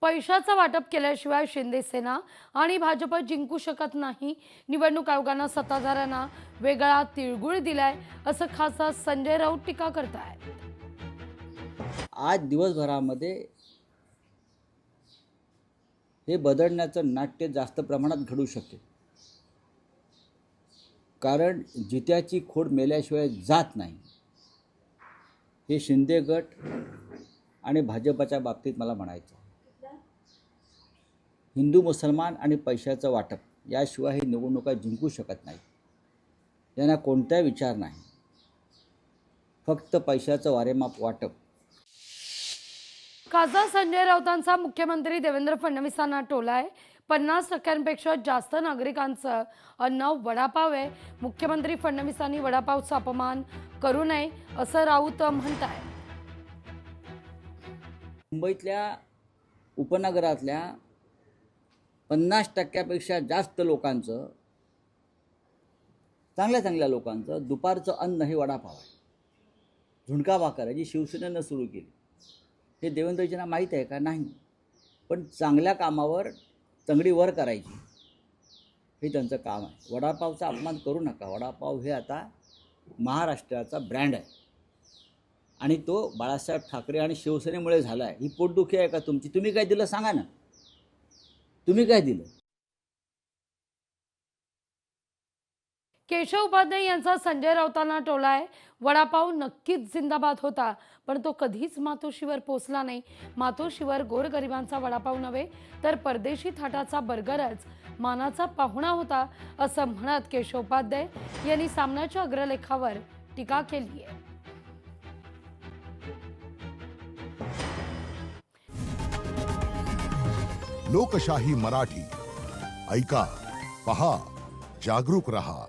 पैशाचं वाटप केल्याशिवाय शिंदे सेना आणि भाजप जिंकू शकत नाही. निवडणूक आयोगानं सत्ताधाऱ्यांना वेगळा तिळगुळ दिलाय असं खासदार संजय राऊत टीका करतायत. आज दिवसभरामध्ये हे बदलण्याचं नाट्य जास्त प्रमाणात घडू शकेल, कारण जित्याची खोड मेल्याशिवाय जात नाही. हे शिंदे गट आणि भाजपच्या बाबतीत मला म्हणायचं, हिंदू मुसलमान आणि पैशाचं वाटप याशिवाय ही निवडणुका जिंकू शकत नाही. यांना कोणताही विचार नाही, फक्त पैशाचं वारेमाप वाटप. खासदार संजय राऊतांचा मुख्यमंत्री देवेंद्र फडणवीसांना टोलाय. 50% जास्त नागरिकांचं अन्न वडापाव आहे. मुख्यमंत्री फडणवीसांनी वडापावचा अपमान करू नये असं राऊत म्हणताय. मुंबईतल्या उपनगरातल्या 50% जास्त लोकांचं, चांगल्या लोकांचं दुपारचं अन्न हे वडापाव आहे. झुणका भाकर आहे जी शिवसेनेनं सुरू केली. हे देवेंद्रजींना माहीत आहे का? नाही. पण चांगल्या कामावर तंगडी वर करायची हे त्यांचं काम आहे. वडापावचा अपमान करू नका. वडापाव हे आता महाराष्ट्राचा ब्रँड आहे आणि तो बाळासाहेब ठाकरे आणि शिवसेनेमुळे झाला आहे. ही पोटदुखी आहे का तुमची? तुम्ही काय दिलं सांगा ना, तुम्ही काय दिलं? केशव उपाध्याय यांचा संजय राऊतांना टोलाय. वडापाव नक्कीच जिंदाबाद होता, पण तो कधीच मातोश्रीवर पोचला नाही. मातोश्रीवर गोरगरिबांचा वडापाव नव्हे तर परदेशी थाटाचा बर्गरच मानाचा पाहुणा होता असं म्हणत केशव उपाध्याय यांनी सामनाच्या अग्रलेखावर टीका केली आहे. लोकशाही मराठी ऐका, पहा, जागरूक रहा.